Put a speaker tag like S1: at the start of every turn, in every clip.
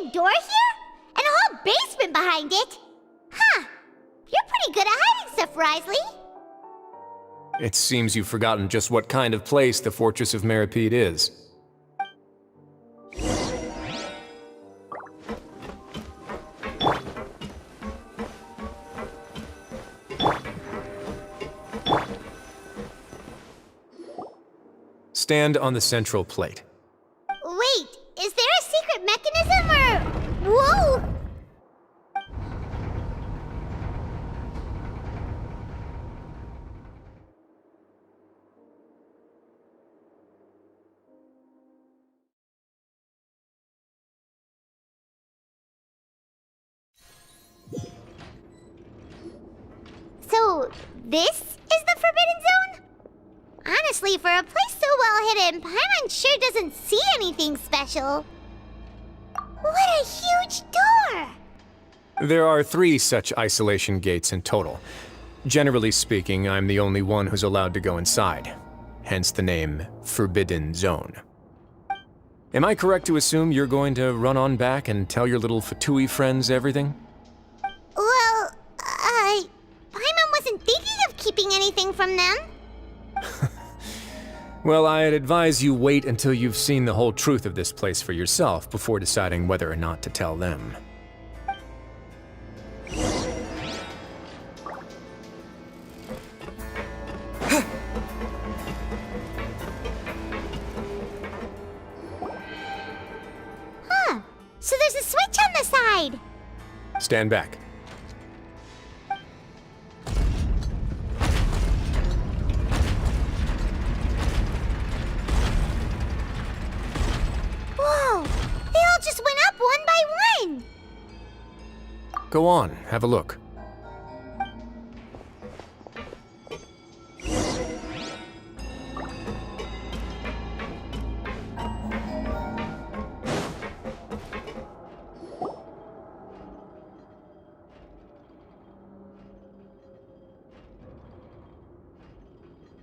S1: a door here? And a whole basement behind it? Huh. You're pretty good at hiding stuff, Wriothesley.
S2: It seems you've forgotten just what kind of place the Fortress of Meropide is. Stand on the central plate.
S1: Wait, is there a secret mechanism or... Whoa! So, this is the Forbidden Zone? Honestly, for a place so well hidden, Paimon sure doesn't see anything special. What a huge door!
S2: There are 3 such isolation gates in total. Generally speaking, I'm the only one who's allowed to go inside. Hence the name Forbidden Zone. Am I correct to assume you're going to run on back and tell your little Fatui friends everything?
S1: Well, Paimon wasn't thinking of keeping anything from them.
S2: Well, I'd advise you wait until you've seen the whole truth of this place for yourself before deciding whether or not to tell them.
S1: Huh. So there's a switch on the side.
S2: Stand back.
S1: Whoa! They all just went up one by one!
S2: Go on, have a look.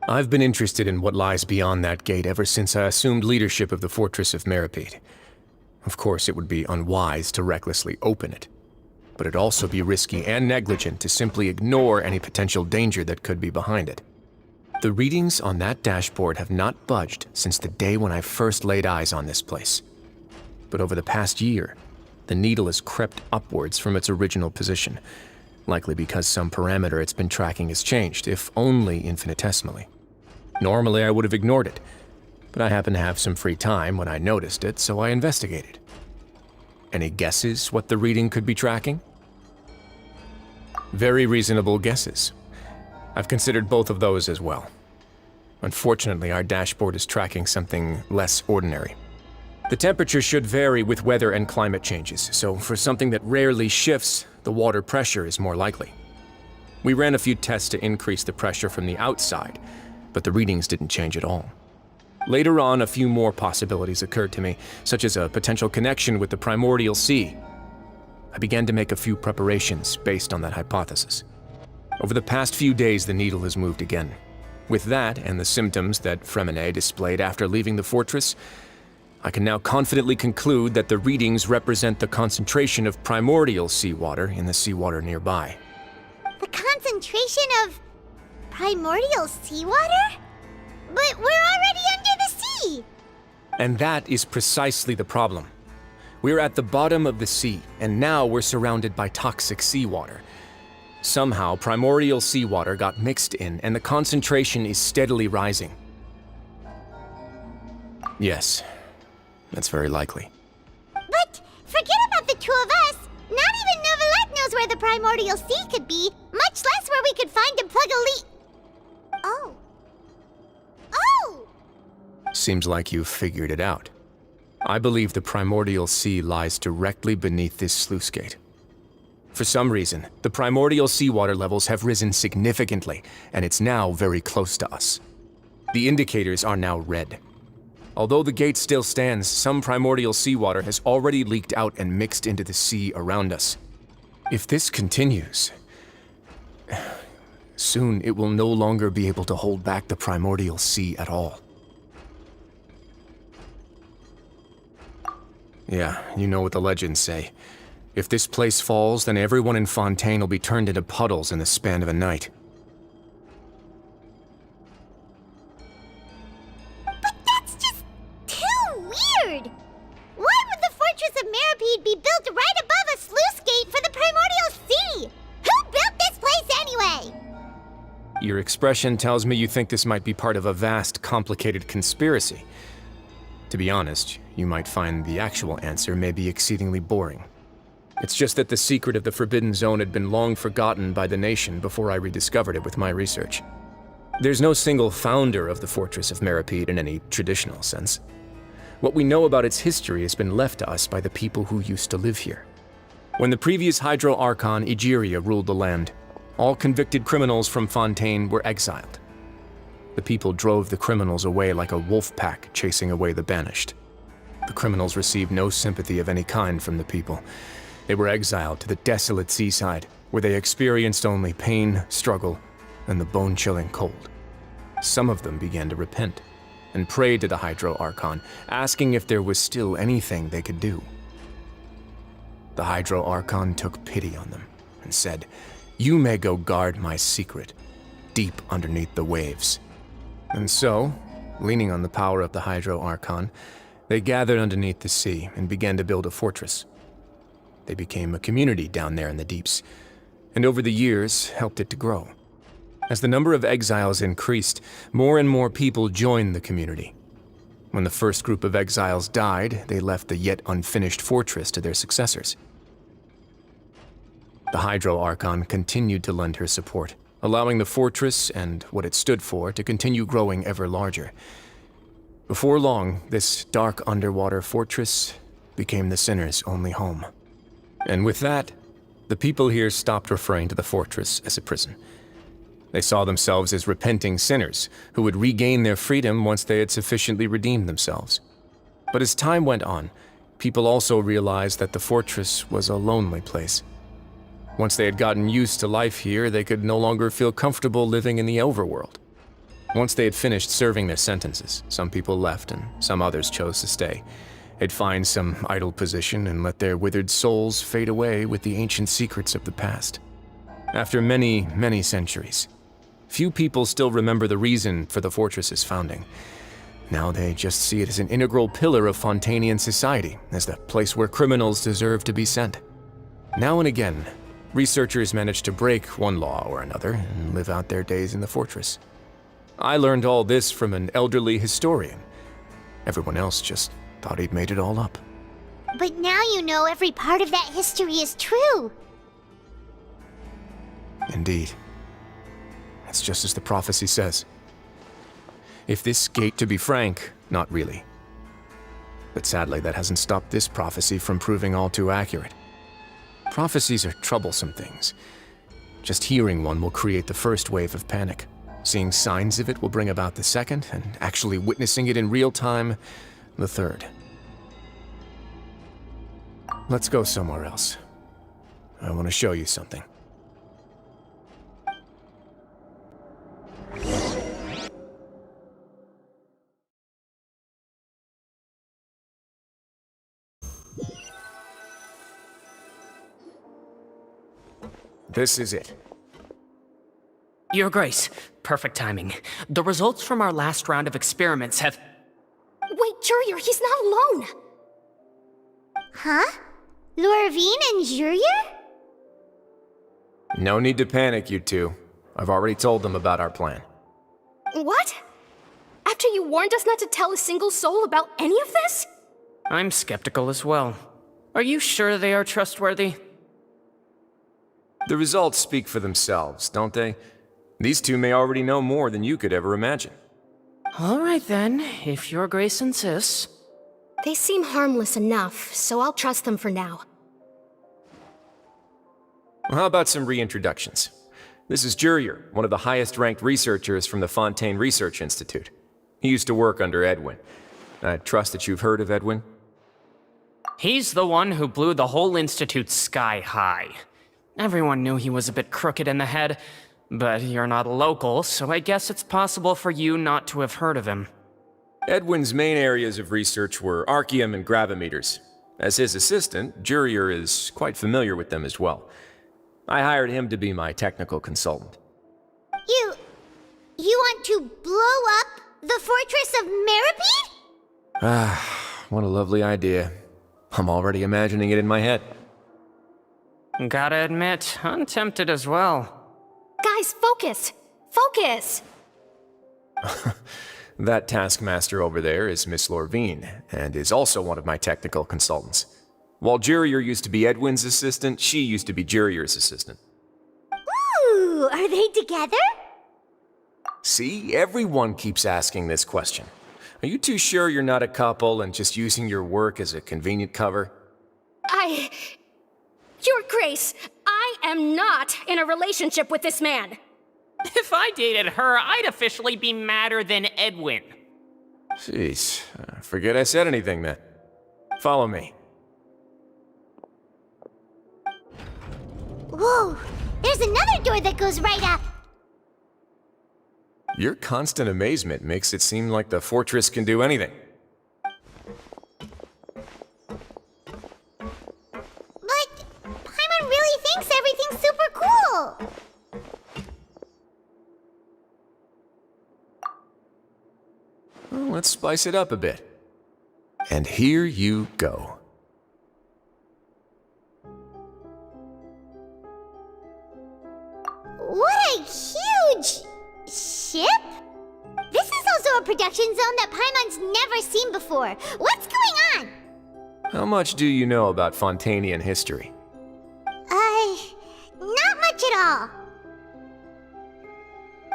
S2: I've been interested in what lies beyond that gate ever since I assumed leadership of the Fortress of Meropide. Of course, it would be unwise to recklessly open it, but it'd also be risky and negligent to simply ignore any potential danger that could be behind it. The readings on that dashboard have not budged since the day when I first laid eyes on this place. But over the past year, the needle has crept upwards from its original position, likely because some parameter it's been tracking has changed, if only infinitesimally. Normally, I would have ignored it, but I happened to have some free time when I noticed it, so I investigated. Any guesses what the reading could be tracking? Very reasonable guesses. I've considered both of those as well. Unfortunately, our dashboard is tracking something less ordinary. The temperature should vary with weather and climate changes, so for something that rarely shifts, the water pressure is more likely. We ran a few tests to increase the pressure from the outside, but the readings didn't change at all. Later on, a few more possibilities occurred to me, such as a potential connection with the Primordial Sea. I began to make a few preparations based on that hypothesis. Over the past few days, the needle has moved again. With that, and the symptoms that Fremine displayed after leaving the fortress, I can now confidently conclude that the readings represent the concentration of primordial seawater in the seawater nearby.
S1: The concentration of primordial seawater? But we're already under the sea!
S2: And that is precisely the problem. We're at the bottom of the sea, and now we're surrounded by toxic seawater. Somehow, primordial seawater got mixed in, and the concentration is steadily rising. Yes, that's very likely.
S1: But forget about the two of us! Not even Novelette knows where the primordial sea could be, much less where we could find and plug a leak. Oh. Oh!
S2: Seems like you've figured it out. I believe the primordial sea lies directly beneath this sluice gate. For some reason, the primordial seawater levels have risen significantly, and it's now very close to us. The indicators are now red. Although the gate still stands, some primordial seawater has already leaked out and mixed into the sea around us. If this continues, soon it will no longer be able to hold back the primordial sea at all. Yeah, you know what the legends say. If this place falls, then everyone in Fontaine will be turned into puddles in the span of a night.
S1: But that's just too weird! Why would the Fortress of Meropide be built right above a sluice gate for the Primordial Sea? Who built this place anyway?
S2: Your expression tells me you think this might be part of a vast, complicated conspiracy. To be honest, you might find the actual answer may be exceedingly boring. It's just that the secret of the Forbidden Zone had been long forgotten by the nation before I rediscovered it with my research. There's no single founder of the Fortress of Meropide in any traditional sense. What we know about its history has been left to us by the people who used to live here. When the previous Hydro Archon Egeria ruled the land, all convicted criminals from Fontaine were exiled. The people drove the criminals away like a wolf pack chasing away the banished. The criminals received no sympathy of any kind from the people. They were exiled to the desolate seaside, where they experienced only pain, struggle, and the bone-chilling cold. Some of them began to repent and prayed to the Hydro Archon, asking if there was still anything they could do. The Hydro Archon took pity on them and said, "You may go guard my secret, deep underneath the waves." And so, leaning on the power of the Hydro Archon, they gathered underneath the sea and began to build a fortress. They became a community down there in the deeps, and over the years helped it to grow. As the number of exiles increased, more and more people joined the community. When the first group of exiles died, they left the yet unfinished fortress to their successors. The Hydro Archon continued to lend her support, allowing the fortress and what it stood for to continue growing ever larger. Before long, this dark underwater fortress became the sinner's only home. And with that, the people here stopped referring to the fortress as a prison. They saw themselves as repenting sinners who would regain their freedom once they had sufficiently redeemed themselves. But as time went on, people also realized that the fortress was a lonely place. Once they had gotten used to life here, they could no longer feel comfortable living in the overworld. Once they had finished serving their sentences, some people left and some others chose to stay. They'd find some idle position and let their withered souls fade away with the ancient secrets of the past. After many, many centuries, few people still remember the reason for the fortress's founding. Now they just see it as an integral pillar of Fontainian society, as the place where criminals deserve to be sent. Now and again, researchers manage to break one law or another and live out their days in the fortress. I learned all this from an elderly historian. Everyone else just thought he'd made it all up.
S1: But now you know every part of that history is true.
S2: Indeed. It's just as the prophecy says. If this gate, to be frank, not really. But sadly, that hasn't stopped this prophecy from proving all too accurate. Prophecies are troublesome things. Just hearing one will create the first wave of panic. Seeing signs of it will bring about the second, and actually witnessing it in real time, the third. Let's go somewhere else. I want to show you something. This is it.
S3: Your Grace, perfect timing. The results from our last round of experiments have...
S4: Wait, Jurier, he's not alone!
S1: Huh? Lorvine and Jurier?
S2: No need to panic, you two. I've already told them about our plan.
S4: What? After you warned us not to tell a single soul about any of this?
S3: I'm skeptical as well. Are you sure they are trustworthy?
S2: The results speak for themselves, don't they? These two may already know more than you could ever imagine.
S3: All right then, if Your Grace insists.
S4: They seem harmless enough, so I'll trust them for now.
S2: Well, how about some reintroductions? This is Jurier, one of the highest-ranked researchers from the Fontaine Research Institute. He used to work under Edwin. I trust that you've heard of Edwin?
S3: He's the one who blew the whole institute sky high. Everyone knew he was a bit crooked in the head, but you're not a local, so I guess it's possible for you not to have heard of him.
S2: Edwin's main areas of research were archaeum and gravimeters. As his assistant, Jurier is quite familiar with them as well. I hired him to be my technical consultant.
S1: You want to blow up the fortress of Meropide?
S2: What a lovely idea. I'm already imagining it in my head.
S3: Gotta admit, I'm tempted as well.
S4: Guys, focus! Focus!
S2: That taskmaster over there is Miss Lorvine, and is also one of my technical consultants. While Jurier used to be Edwin's assistant, she used to be Jurier's assistant.
S1: Ooh, are they together?
S2: See, everyone keeps asking this question. Are you too sure you're not a couple and just using your work as a convenient cover?
S4: Your Grace, I am not in a relationship with this man.
S3: If I dated her, I'd officially be madder than Edwin.
S2: Jeez, forget I said anything then. Follow me.
S1: Whoa, there's another door that goes right up.
S2: Your constant amazement makes it seem like the fortress can do anything.
S1: But Paimon really thinks everything's super cool.
S2: Well, let's spice it up a bit. And here you go.
S1: What a huge ship? This is also a production zone that Paimon's never seen before. What's going on?
S2: How much do you know about Fontanian history?
S1: Not much at all.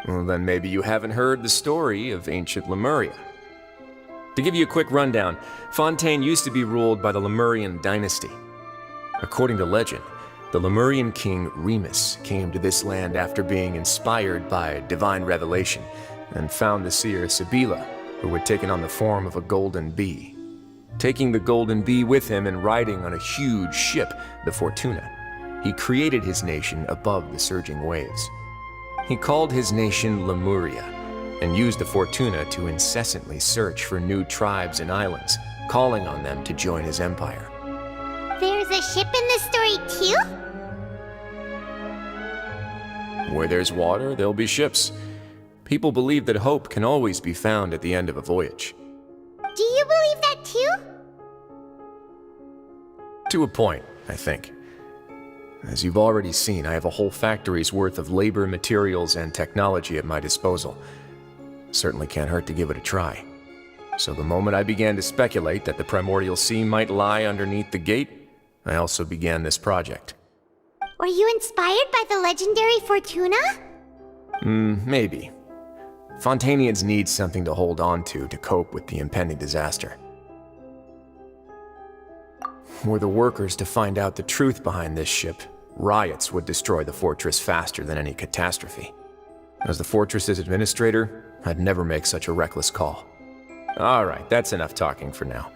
S2: Well, then maybe you haven't heard the story of ancient Lemuria. To give you a quick rundown, Fontaine used to be ruled by the Lemurian dynasty. According to legend, the Lemurian king Remus came to this land after being inspired by divine revelation and found the seer Sibila, who had taken on the form of a golden bee. Taking the golden bee with him and riding on a huge ship, the Fortuna, he created his nation above the surging waves. He called his nation Lemuria and used the Fortuna to incessantly search for new tribes and islands, calling on them to join his empire.
S1: There's a ship in this story too?
S2: Where there's water, there'll be ships. People believe that hope can always be found at the end of a voyage.
S1: Do you believe that too?
S2: To a point, I think. As you've already seen, I have a whole factory's worth of labor, materials, and technology at my disposal. Certainly can't hurt to give it a try. So the moment I began to speculate that the Primordial Sea might lie underneath the gate, I also began this project.
S1: Were you inspired by the legendary Fortuna?
S2: Maybe. Fontanians need something to hold on to cope with the impending disaster. Were the workers to find out the truth behind this ship, riots would destroy the fortress faster than any catastrophe. As the fortress's administrator, I'd never make such a reckless call. All right, that's enough talking for now.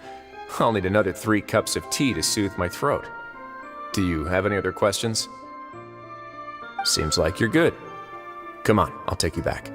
S2: I'll need another 3 cups of tea to soothe my throat. Do you have any other questions? Seems like you're good. Come on, I'll take you back.